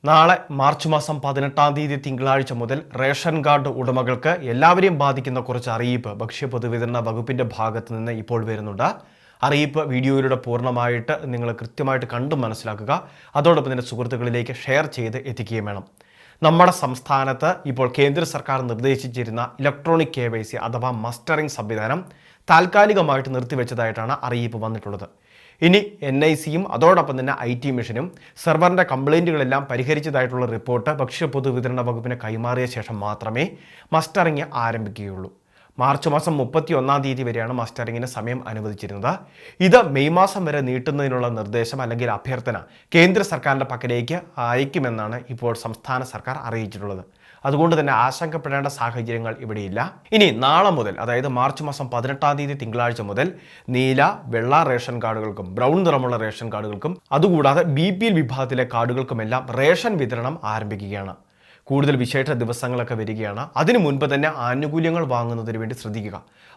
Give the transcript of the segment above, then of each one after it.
നാളെ മാർച്ച് മാസം 18-ാം തീയതി തിങ്കളാഴ്ച മുതൽ റേഷൻ കാർഡ് ഉടമകൾക്ക് എല്ലാവരെയും ബാധിക്കുന്ന കുറച്ച് അറിയിപ്പ് ഭക്ഷ്യ പൊതുവിതരണ വകുപ്പിന്റെ ഭാഗത്ത് നിന്ന് ഇപ്പോൾ വരുന്നുണ്ട്. അറിയിപ്പ് വീഡിയോയിലൂടെ പൂർണ്ണമായിട്ട് നിങ്ങൾ കൃത്യമായിട്ട് കണ്ടു മനസ്സിലാക്കുക. അതോടൊപ്പം തന്നെ സുഹൃത്തുക്കളിലേക്ക് ഷെയർ ചെയ്ത് എത്തിക്കുകയും വേണം. നമ്മുടെ സംസ്ഥാനത്ത് ഇപ്പോൾ കേന്ദ്ര സർക്കാർ നിർദ്ദേശിച്ചിരുന്ന ഇലക്ട്രോണിക് KYC അഥവാ മസ്റ്ററിംഗ് സംവിധാനം താൽക്കാലികമായിട്ട് നിർത്തിവെച്ചതായിട്ടാണ് അറിയിപ്പ് വന്നിട്ടുള്ളത്. ഇനി NICയും അതോടൊപ്പം തന്നെ IT മിഷനും സെർവറിൻ്റെ കംപ്ലയിൻറ്റുകളെല്ലാം പരിഹരിച്ചതായിട്ടുള്ള റിപ്പോർട്ട് ഭക്ഷ്യ പൊതുവിതരണ വകുപ്പിന് കൈമാറിയ ശേഷം മാത്രമേ മസ്റ്ററിംഗ് ആരംഭിക്കുകയുള്ളൂ. മാർച്ച് മാസം 31-ാം തീയതി വരെയാണ് മസ്റ്ററിങ്ങിന് സമയം അനുവദിച്ചിരുന്നത്. ഇത് മെയ് മാസം വരെ നീട്ടുന്നതിനുള്ള നിർദ്ദേശം അല്ലെങ്കിൽ അഭ്യർത്ഥന കേന്ദ്ര സർക്കാരിൻ്റെ പക്കലേക്ക് അയക്കുമെന്നാണ് ഇപ്പോൾ സംസ്ഥാന സർക്കാർ അറിയിച്ചിട്ടുള്ളത്. അതുകൊണ്ട് തന്നെ ആശങ്കപ്പെടേണ്ട സാഹചര്യങ്ങൾ ഇവിടെയില്ല. ഇനി നാളെ മുതൽ, അതായത് മാർച്ച് മാസം 18-ാം തീയതി തിങ്കളാഴ്ച മുതൽ നീല, വെള്ള റേഷൻ കാർഡുകൾക്കും ബ്രൗൺ നിറമുള്ള റേഷൻ കാർഡുകൾക്കും അതുകൂടാതെ BPL വിഭാഗത്തിലെ കാർഡുകൾക്കുമെല്ലാം റേഷൻ വിതരണം ആരംഭിക്കുകയാണ്. കൂടുതൽ വിശേഷ ദിവസങ്ങളൊക്കെ വരികയാണ്. അതിനു മുൻപ് തന്നെ ആനുകൂല്യങ്ങൾ വാങ്ങുന്നതിന് വേണ്ടി ശ്രദ്ധിക്കുക.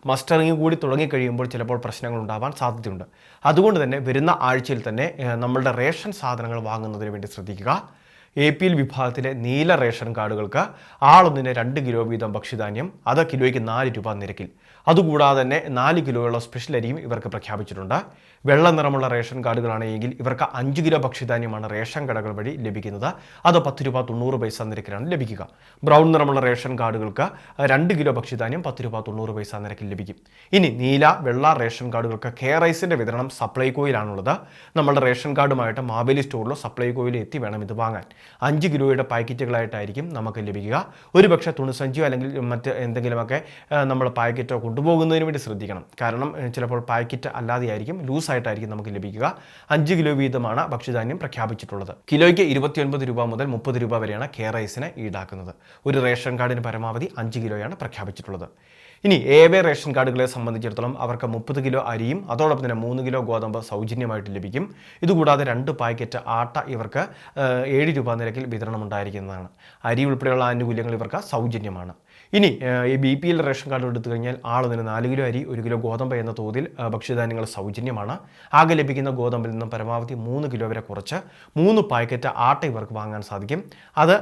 മസ്റ്ററിംഗ് കൂടി തുടങ്ങിക്കഴിയുമ്പോൾ ചിലപ്പോൾ പ്രശ്നങ്ങൾ ഉണ്ടാവാൻ സാധ്യതയുണ്ട്. അതുകൊണ്ട് തന്നെ വരുന്ന ആഴ്ചയിൽ തന്നെ നമ്മളുടെ റേഷൻ സാധനങ്ങൾ വാങ്ങുന്നതിന് വേണ്ടി ശ്രദ്ധിക്കുക. APL വിഭാഗത്തിലെ നീല റേഷൻ കാർഡുകൾക്ക് ആളൊന്നിന് 2 കിലോ വീതം ഭക്ഷ്യധാന്യം, അത് കിലോയ്ക്ക് 4 രൂപ നിരക്കിൽ. അതുകൂടാതെ തന്നെ 4 കിലോയുള്ള സ്പെഷ്യൽ അരിയും ഇവർക്ക് പ്രഖ്യാപിച്ചിട്ടുണ്ട്. വെള്ള നിറമുള്ള റേഷൻ കാർഡുകളാണെങ്കിൽ ഇവർക്ക് 5 കിലോ ഭക്ഷ്യധാന്യമാണ് റേഷൻ കടകൾ വഴി ലഭിക്കുന്നത്. അത് 10 രൂപ 90 പൈസ നിരക്കിലാണ് ലഭിക്കുക. ബ്രൗൺ നിറമുള്ള റേഷൻ കാർഡുകൾക്ക് 2 കിലോ ഭക്ഷ്യധാന്യം 10 രൂപ 90 പൈസ നിരക്കിൽ ലഭിക്കും. ഇനി നീല, വെള്ള റേഷൻ കാർഡുകൾക്ക് KRICൻ്റെ വിതരണം സപ്ലൈകോയിലാണുള്ളത്. നമ്മുടെ റേഷൻ കാർഡുമായിട്ട് മാവേലി സ്റ്റോറിലോ സപ്ലൈകോയിലോ എത്തി വേണം ഇത് വാങ്ങാൻ. 5 കിലോയുടെ പാക്കറ്റുകളായിട്ടായിരിക്കും നമുക്ക് ലഭിക്കുക. ഒരുപക്ഷെ തുണിസഞ്ചിയോ അല്ലെങ്കിൽ മറ്റ് എന്തെങ്കിലുമൊക്കെ നമ്മൾ പാക്കറ്റോ കൊണ്ടുപോകുന്നതിന് വേണ്ടി ശ്രദ്ധിക്കണം. കാരണം ചിലപ്പോൾ പാക്കറ്റ് അല്ലാതെയായിരിക്കും, ലൂസായിട്ടായിരിക്കും നമുക്ക് ലഭിക്കുക. 5 കിലോ വീതമാണ് ഭക്ഷ്യധാന്യം പ്രഖ്യാപിച്ചിട്ടുള്ളത്. കിലോയ്ക്ക് 29 രൂപ മുതൽ 30 രൂപ വരെയാണ് KRICന് ഈടാക്കുന്നത്. ഒരു റേഷൻ കാർഡിന് പരമാവധി 5 കിലോയാണ് പ്രഖ്യാപിച്ചിട്ടുള്ളത്. ഇനി AWay റേഷൻ കാർഡുകളെ സംബന്ധിച്ചിടത്തോളം അവർക്ക് 30 കിലോ അരിയും അതോടൊപ്പം തന്നെ 3 കിലോ ഗോതമ്പ് സൗജന്യമായിട്ട് ലഭിക്കും. ഇതുകൂടാതെ 2 പാക്കറ്റ് ആട്ട ഇവർക്ക് 7 രൂപ നിരക്കിൽ വിതരണം ഉണ്ടായിരിക്കുന്നതാണ്. അരി ഉൾപ്പെടെയുള്ള ആനുകൂല്യങ്ങൾ ഇവർക്ക് സൗജന്യമാണ്. ഇനി ഈ BPL റേഷൻ കാർഡ് എടുത്തു കഴിഞ്ഞാൽ ആളൊന്നിന് 4 കിലോ അരി, 1 കിലോ ഗോതമ്പ് എന്ന തോതിൽ ഭക്ഷ്യധാന്യങ്ങൾ സൗജന്യമാണ്. ആകെ ലഭിക്കുന്ന ഗോതമ്പിൽ നിന്നും പരമാവധി 3 കിലോ വരെ കുറച്ച് 3 പാക്കറ്റ് ആട്ട ഇവർക്ക് വാങ്ങാൻ സാധിക്കും. അത്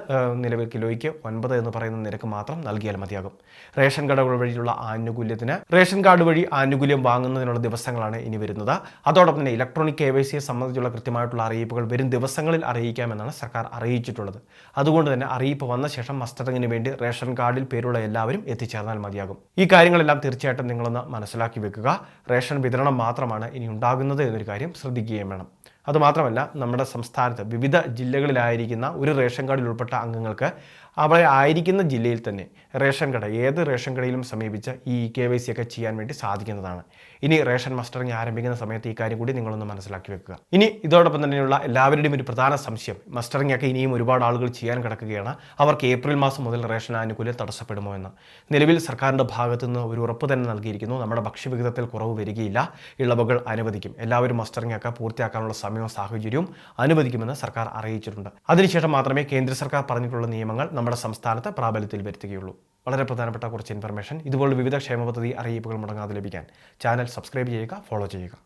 നിലവിൽ കിലോയ്ക്ക് 9 എന്ന് പറയുന്ന നിരക്ക് മാത്രം നൽകിയാൽ മതിയാകും. റേഷൻ കടകൾ വഴിയുള്ള ആനുകൂല്യത്തിന് റേഷൻ കാർഡ് വഴി ആനുകൂല്യം വാങ്ങുന്നതിനുള്ള ദിവസങ്ങളാണ് ഇനി വരുന്നത്. അതോടൊപ്പം തന്നെ ഇലക്ട്രോണിക് KYCയെ സംബന്ധിച്ചുള്ള കൃത്യമായിട്ടുള്ള അറിയിപ്പുകൾ വരും ദിവസങ്ങളിൽ അറിയിക്കാമെന്നാണ് സർക്കാർ അറിയിച്ചിട്ടുള്ളത്. അതുകൊണ്ട് തന്നെ അറിയിപ്പ് വന്ന ശേഷം മസ്റ്ററിങ്ങിന് വേണ്ടി റേഷൻ കാർഡിൽ പേരുള്ള എല്ലാവരും എത്തിച്ചേർന്നാൽ മതിയാകും. ഈ കാര്യങ്ങളെല്ലാം തീർച്ചയായിട്ടും നിങ്ങളൊന്ന് മനസ്സിലാക്കി വെക്കുക. റേഷൻ വിതരണം മാത്രമാണ് ഇനി ഉണ്ടാകുന്നത് എന്നൊരു കാര്യം ശ്രദ്ധിക്കുകയും വേണം. അതുമാത്രമല്ല, നമ്മുടെ സംസ്ഥാനത്ത് വിവിധ ജില്ലകളിലായിരിക്കുന്ന ഒരു റേഷൻ കാർഡിൽ ഉൾപ്പെട്ട അംഗങ്ങൾക്ക് അവിടെ ആയിരിക്കുന്ന ജില്ലയിൽ തന്നെ റേഷൻ കട, ഏത് റേഷൻ കടയിലും സമീപിച്ച് ഈ KYC ഒക്കെ ചെയ്യാൻ വേണ്ടി സാധിക്കുന്നതാണ്. ഇനി റേഷൻ മസ്റ്ററിങ് ആരംഭിക്കുന്ന സമയത്ത് ഈ കാര്യം കൂടി നിങ്ങളൊന്ന് മനസ്സിലാക്കി വെക്കുക. ഇനി ഇതോടൊപ്പം തന്നെയുള്ള എല്ലാവരുടെയും ഒരു പ്രധാന സംശയം, മസ്റ്ററിങ് ഒക്കെ ഇനിയും ഒരുപാട് ആളുകൾ ചെയ്യാൻ കിടക്കുകയാണ്. അവർക്ക് ഏപ്രിൽ മാസം മുതൽ റേഷൻ ആനുകൂല്യം തടസ്സപ്പെടുമോ എന്ന്. നിലവിൽ സർക്കാരിൻ്റെ ഭാഗത്തു നിന്ന് ഒരു ഉറപ്പ് തന്നെ നൽകിയിരിക്കുന്നു. നമ്മുടെ ഭക്ഷ്യവിഹിതത്തിൽ കുറവ് വരികയില്ല, ഇളവുകൾ അനുവദിക്കും. എല്ലാവരും മസ്റ്ററിങ് ഒക്കെ പൂർത്തിയാക്കാനുള്ള സമയവും സാഹചര്യവും അനുവദിക്കുമെന്ന് സർക്കാർ അറിയിച്ചിട്ടുണ്ട്. അതിനുശേഷം മാത്രമേ കേന്ദ്ര സർക്കാർ പറഞ്ഞിട്ടുള്ള നിയമങ്ങൾ നമ്മുടെ സംസ്ഥാനത്ത് പ്രാബല്യത്തിൽ വരുത്തുകയുള്ളൂ. വളരെ പ്രധാനപ്പെട്ട കുറച്ച് ഇൻഫർമേഷൻ. ഇതുപോലുള്ള വിവിധ ക്ഷേമ പദ്ധതി അറിയിപ്പുകൾ മുടങ്ങാതെ ലഭിക്കാൻ ചാനൽ സബ്സ്ക്രൈബ് ചെയ്യുക, ഫോളോ ചെയ്യുക.